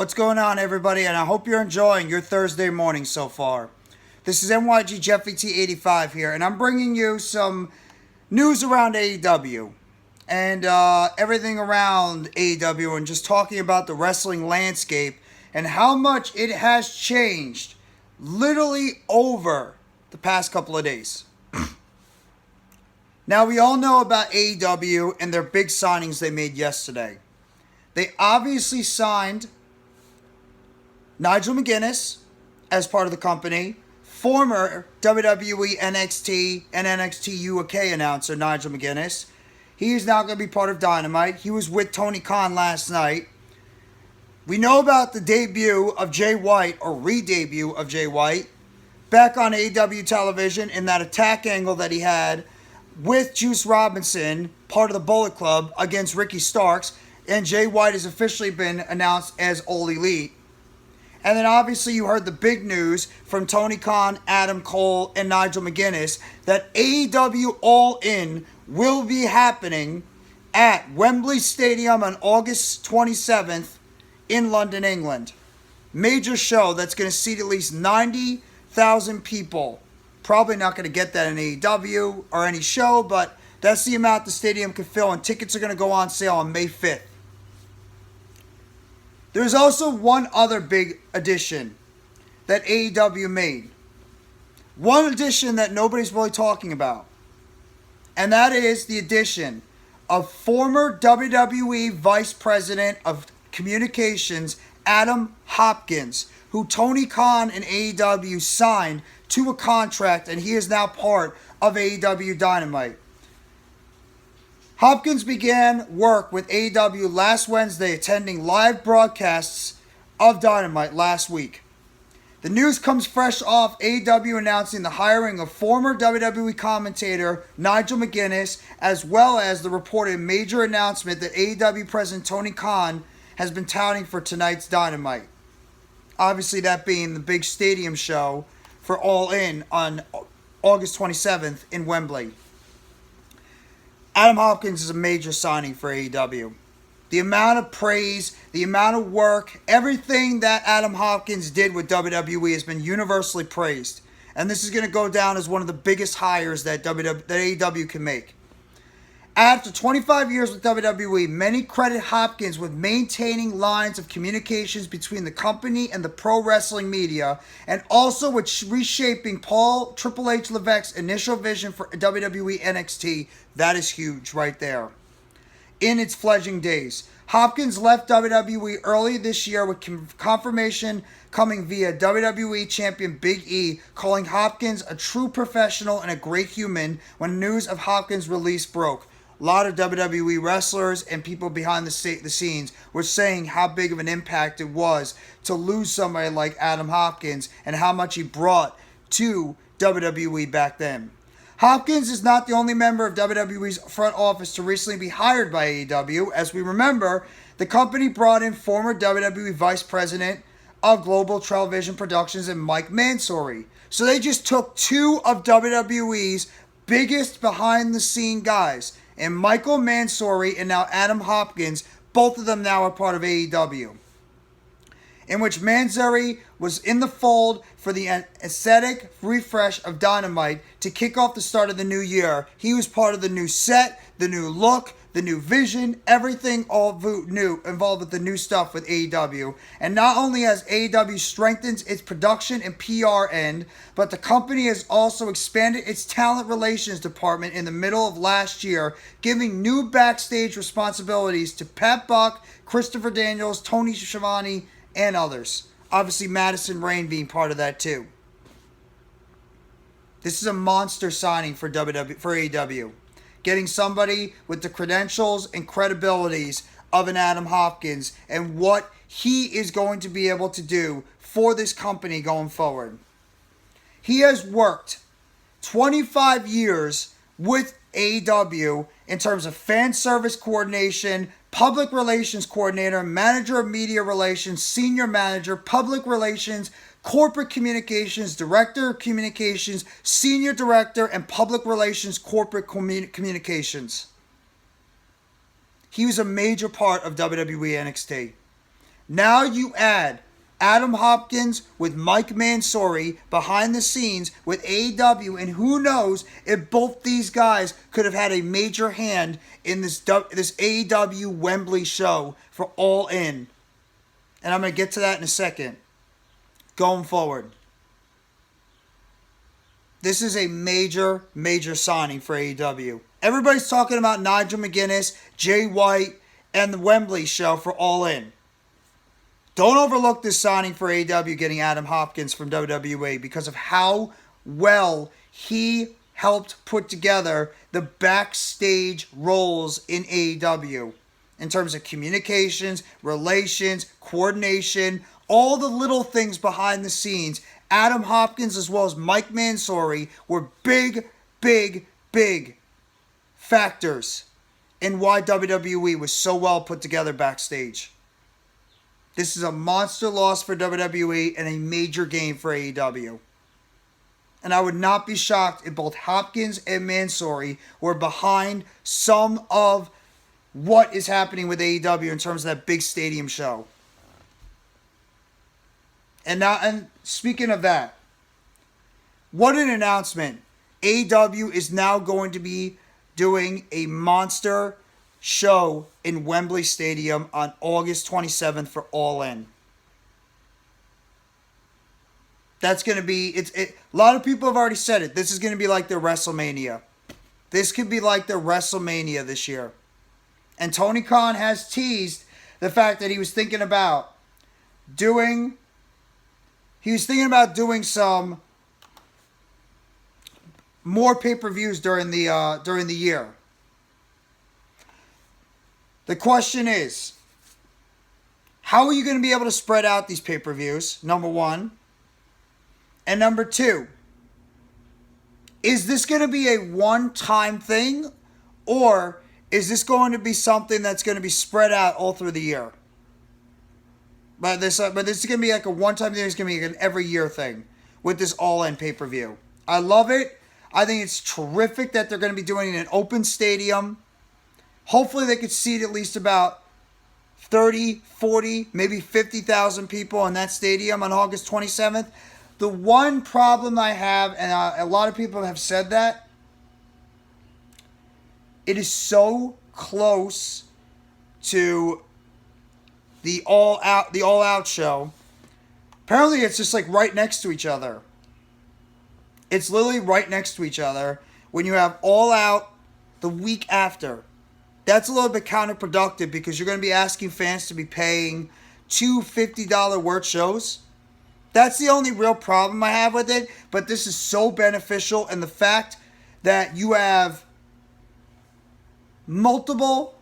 What's going on, everybody? And I hope you're enjoying your Thursday morning so far. This is NYG Jeffy T85 here, and I'm bringing you some news around AEW and everything around AEW, and just talking about the wrestling landscape and how much it has changed literally over the past couple of days. Now, we all know about AEW and their big signings they made yesterday. They obviously signed Nigel McGuinness as part of the company, former WWE NXT and NXT UK announcer Nigel McGuinness. He is now going to be part of Dynamite. He was with Tony Khan last night. We know about the debut of Jay White, or re-debut of Jay White, back on AEW television in that attack angle that he had with Juice Robinson, part of the Bullet Club, against Ricky Starks. And Jay White has officially been announced as AllElite. And then obviously you heard the big news from Tony Khan, Adam Cole, and Nigel McGuinness that AEW All-In will be happening at Wembley Stadium on August 27th in London, England. Major show that's going to seat at least 90,000 people. Probably not going to get that in AEW or any show, but that's the amount the stadium can fill, and tickets are going to go on sale on May 5th. There's also one other big addition that AEW made. One addition that nobody's really talking about. And that is the addition of former WWE Vice President of Communications, Adam Hopkins, who Tony Khan and AEW signed to a contract, and he is now part of AEW Dynamite. Hopkins began work with AEW last Wednesday, attending live broadcasts of Dynamite last week. The news comes fresh off AEW announcing the hiring of former WWE commentator Nigel McGuinness, as well as the reported major announcement that AEW President Tony Khan has been touting for tonight's Dynamite. Obviously, that being the big stadium show for All-In on August 27th in Wembley. Adam Hopkins is a major signing for AEW. The amount of praise, the amount of work, everything that Adam Hopkins did with WWE has been universally praised. And this is going to go down as one of the biggest hires that AEW can make. After 25 years with WWE, many credit Hopkins with maintaining lines of communications between the company and the pro wrestling media, and also with reshaping Paul Triple H Levesque's initial vision for WWE NXT. That is huge right there. In its fledgling days, Hopkins left WWE early this year with confirmation coming via WWE Champion Big E, calling Hopkins a true professional and a great human when news of Hopkins' release broke. A lot of WWE wrestlers and people behind the scenes were saying how big of an impact it was to lose somebody like Adam Hopkins and how much he brought to WWE back then. Hopkins is not the only member of WWE's front office to recently be hired by AEW. As we remember, the company brought in former WWE Vice President of Global Television Productions and Mike Mansouri. So they just took two of WWE's biggest behind-the-scene guys, and Michael Mansouri and now Adam Hopkins, both of them now are part of AEW. In which Mansouri was in the fold for the aesthetic refresh of Dynamite to kick off the start of the new year. He was part of the new set, the new look, the new vision, everything all new involved with the new stuff with AEW. And not only has AEW strengthened its production and PR end, but the company has also expanded its talent relations department in the middle of last year, giving new backstage responsibilities to Pat Buck, Christopher Daniels, Tony Schiavone, and others. Obviously, Madison Rayne being part of that too. This is a monster signing for AEW. Getting somebody with the credentials and credibilities of an Adam Hopkins and what he is going to be able to do for this company going forward. He has worked 25 years with AEW in terms of fan service coordination, public relations coordinator, manager of media relations, senior manager, public relations, corporate communications, director of communications, senior director, and public relations corporate communications. He was a major part of WWE NXT. Now you add Adam Hopkins with Mike Mansouri behind the scenes with AEW, and who knows if both these guys could have had a major hand in this AEW Wembley show for All In. And I'm going to get to that in a second. Going forward. This is a major, major signing for AEW. Everybody's talking about Nigel McGuinness, Jay White, and the Wembley show for All In. Don't overlook this signing for AEW getting Adam Hopkins from WWE because of how well he helped put together the backstage roles in AEW. In terms of communications, relations, coordination, all the little things behind the scenes, Adam Hopkins as well as Mike Mansouri were big, big, big factors in why WWE was so well put together backstage. This is a monster loss for WWE and a major gain for AEW. And I would not be shocked if both Hopkins and Mansouri were behind some of what is happening with AEW in terms of that big stadium show. And speaking of that, what an announcement. AEW is now going to be doing a monster show in Wembley Stadium on August 27th for All In. That's going to be, a lot of people have already said it. This is going to be like their WrestleMania. This could be like their WrestleMania this year. And Tony Khan has teased the fact that he was thinking about doing some more pay-per-views during the year. The question is, how are you going to be able to spread out these pay-per-views? Number one. And number two, is this going to be a one-time thing, or is this going to be something that's going to be spread out all through the year? But this is going to be like a one-time thing. It's going to be like an every year thing with this All-In pay-per-view. I love it. I think it's terrific that they're going to be doing it in an open stadium. Hopefully they could seat at least about 30, 40, maybe 50,000 people in that stadium on August 27th. The one problem I have, and a lot of people have said that, it is so close to the All Out show. Apparently it's just like right next to each other. It's literally right next to each other when you have All Out the week after. That's a little bit counterproductive because you're going to be asking fans to be paying two $50 worth shows. That's the only real problem I have with it. But this is so beneficial. And the fact that you have multiple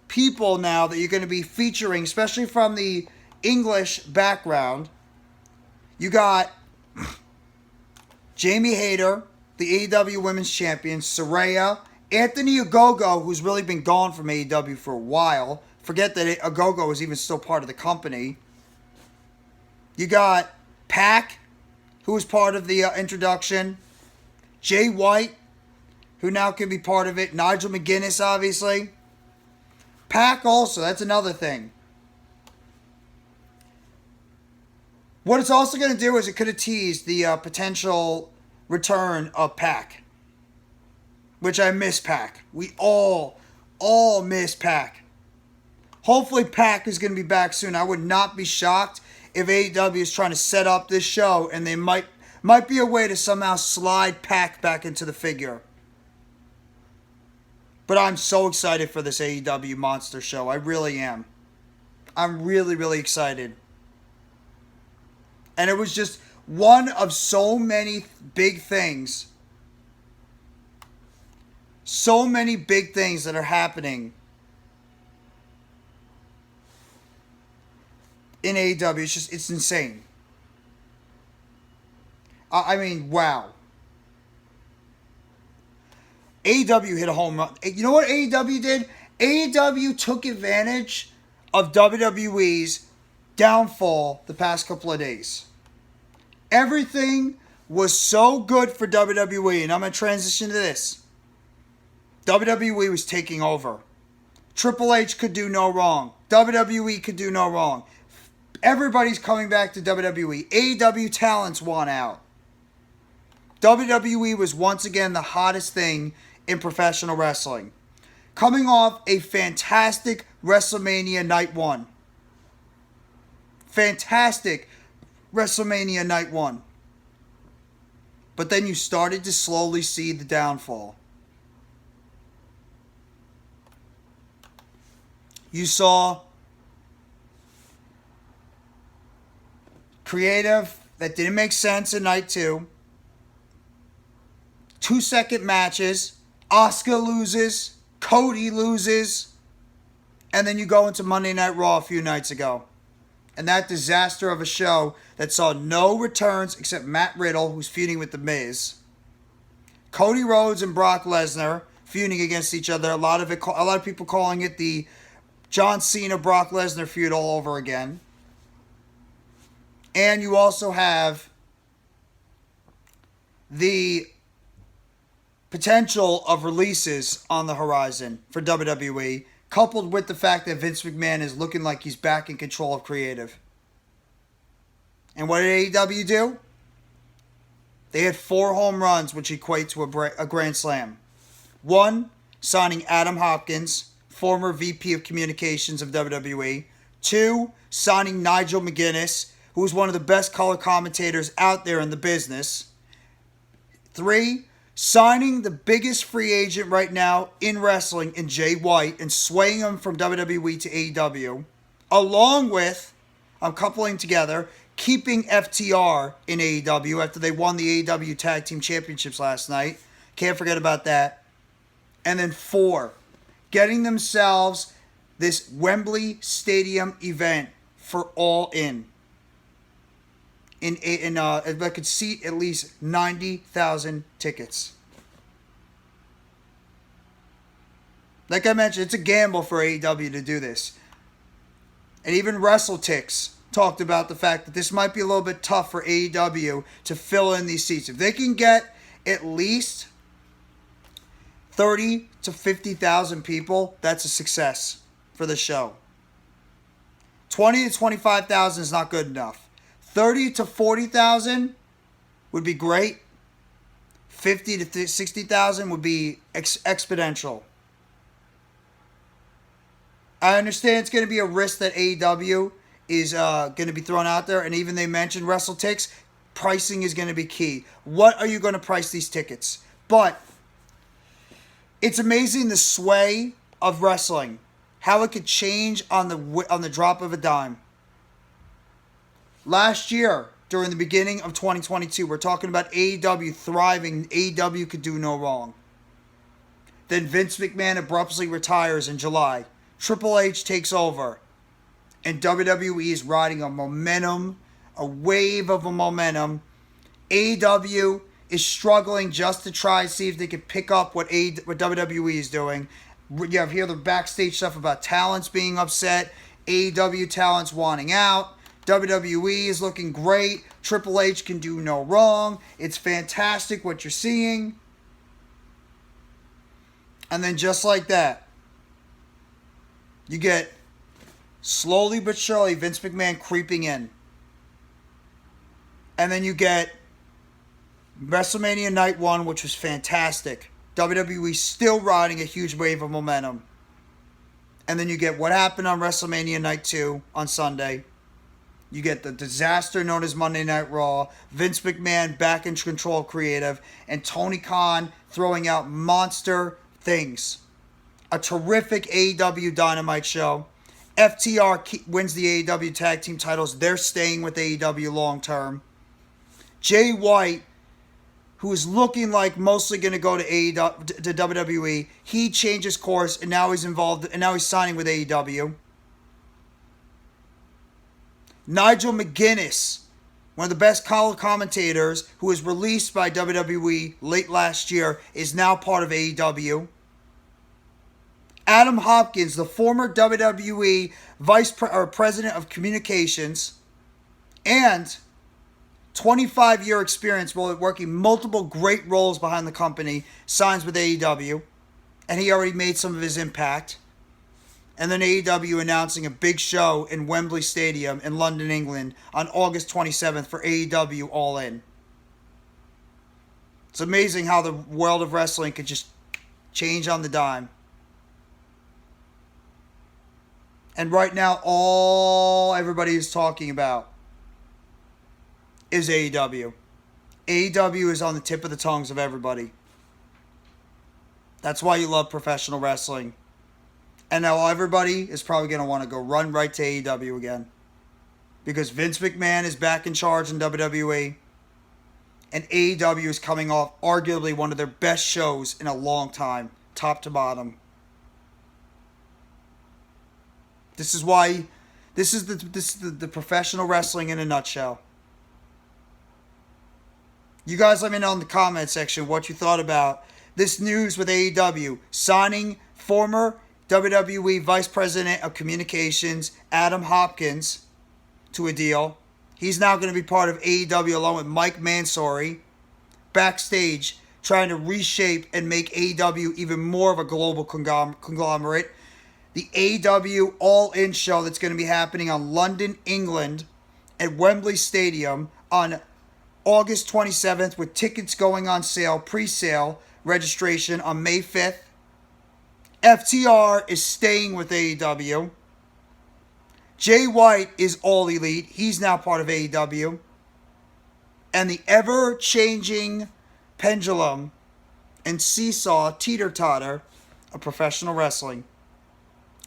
people now that you're going to be featuring, especially from the English background. You got Jamie Hayter, the AEW Women's Champion, Saraya, Anthony Ogogo, who's really been gone from AEW for a while. Forget that Ogogo is even still part of the company. You got Pac, who was part of the introduction. Jay White, who now can be part of it. Nigel McGuinness, obviously. Pac also, that's another thing. What it's also going to do is it could have teased the potential return of Pac. Which I miss Pac. We all miss Pac. Hopefully Pac is going to be back soon. I would not be shocked if AEW is trying to set up this show and they might be a way to somehow slide Pac back into the figure. But I'm so excited for this AEW Monster show. I really am. I'm really, really excited. And it was just one of so many big things. So many big things that are happening in AEW. It's insane. I mean, wow. AEW hit a home run. You know what AEW did? AEW took advantage of WWE's downfall the past couple of days. Everything was so good for WWE, and I'm going to transition to this. WWE was taking over. Triple H could do no wrong. WWE could do no wrong. Everybody's coming back to WWE. AEW talents want out. WWE was once again the hottest thing in professional wrestling. Coming off a fantastic WrestleMania Night 1. Fantastic WrestleMania Night 1. But then you started to slowly see the downfall. You saw creative that didn't make sense in Night 2. 2-second matches. Asuka loses. Cody loses. And then you go into Monday Night Raw a few nights ago. And that disaster of a show that saw no returns except Matt Riddle, who's feuding with The Miz. Cody Rhodes and Brock Lesnar feuding against each other. A lot of people calling it the John Cena Brock Lesnar feud all over again. And you also have the potential of releases on the horizon for WWE, coupled with the fact that Vince McMahon is looking like he's back in control of creative. And what did AEW do? They had 4 home runs, which equate to a grand slam. 1, signing Adam Hopkins, former VP of Communications of WWE. 2, signing Nigel McGuinness, who is one of the best color commentators out there in the business. 3, signing the biggest free agent right now in wrestling in Jay White and swaying him from WWE to AEW. Along with, I'm coupling together, keeping FTR in AEW after they won the AEW Tag Team Championships last night. Can't forget about that. And then 4, getting themselves this Wembley Stadium event for AllElite. That could seat at least 90,000 tickets. Like I mentioned, it's a gamble for AEW to do this. And even WrestleTix talked about the fact that this might be a little bit tough for AEW to fill in these seats. If they can get at least 30 to 50,000 people, that's a success for the show. 20 to 25,000 is not good enough. 30 to 40,000 would be great. 50 to 60,000 would be exponential. I understand it's going to be a risk that AEW is going to be thrown out there. And even they mentioned WrestleTix. Pricing is going to be key. What are you going to price these tickets? But it's amazing the sway of wrestling. How it could change on the drop of a dime. Last year, during the beginning of 2022, we're talking about AEW thriving. AEW could do no wrong. Then Vince McMahon abruptly retires in July. Triple H takes over. And WWE is riding a momentum, a wave of a momentum. AEW is struggling just to try and see if they can pick up what WWE is doing. You have here the backstage stuff about talents being upset. AEW talents wanting out. WWE is looking great. Triple H can do no wrong. It's fantastic what you're seeing. And then just like that, you get slowly but surely Vince McMahon creeping in. And then you get WrestleMania Night 1, which was fantastic. WWE still riding a huge wave of momentum. And then you get what happened on WrestleMania Night 2 on Sunday. You get the disaster known as Monday Night Raw, Vince McMahon back in control of creative, and Tony Khan throwing out monster things. A terrific AEW Dynamite show. FTR wins the AEW Tag Team titles. They're staying with AEW long term. Jay White, who is looking like mostly going to go to WWE, he changes course and now he's involved, and now he's signing with AEW. Nigel McGuinness, one of the best color commentators, who was released by WWE late last year, is now part of AEW. Adam Hopkins, the former WWE President of Communications, and 25-year experience working multiple great roles behind the company, signs with AEW, and he already made some of his impact. And then AEW announcing a big show in Wembley Stadium in London, England on August 27th for AEW All-In. It's amazing how the world of wrestling could just change on the dime. And right now, all everybody is talking about is AEW. AEW is on the tip of the tongues of everybody. That's why you love professional wrestling. And now everybody is probably going to want to go run right to AEW again. Because Vince McMahon is back in charge in WWE. And AEW is coming off arguably one of their best shows in a long time. Top to bottom. This is why... This is the professional wrestling in a nutshell. You guys let me know in the comment section what you thought about this news with AEW signing former WWE Vice President of Communications Adam Hopkins to a deal. He's now going to be part of AEW along with Mike Mansouri backstage trying to reshape and make AEW even more of a global conglomerate. The AEW All-In show that's going to be happening on London, England at Wembley Stadium on August 27th with tickets going on sale, pre-sale registration on May 5th. FTR is staying with AEW. Jay White is All Elite. He's now part of AEW. And the ever-changing pendulum and seesaw teeter-totter of professional wrestling.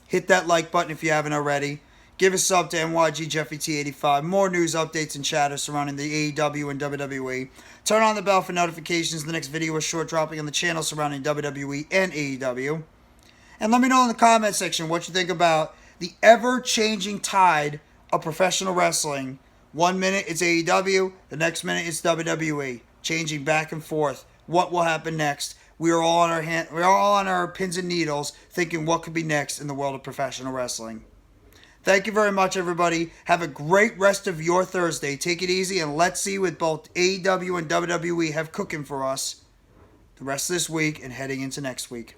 Hit that like button if you haven't already. Give a sub to NYG Jeffy T85. More news, updates, and chatter surrounding the AEW and WWE. Turn on the bell for notifications. The next video is short dropping on the channel surrounding WWE and AEW. And let me know in the comment section what you think about the ever-changing tide of professional wrestling. 1 minute it's AEW, the next minute it's WWE. Changing back and forth. What will happen next? We are all on our pins and needles thinking what could be next in the world of professional wrestling. Thank you very much, everybody. Have a great rest of your Thursday. Take it easy, and let's see what both AEW and WWE have cooking for us the rest of this week and heading into next week.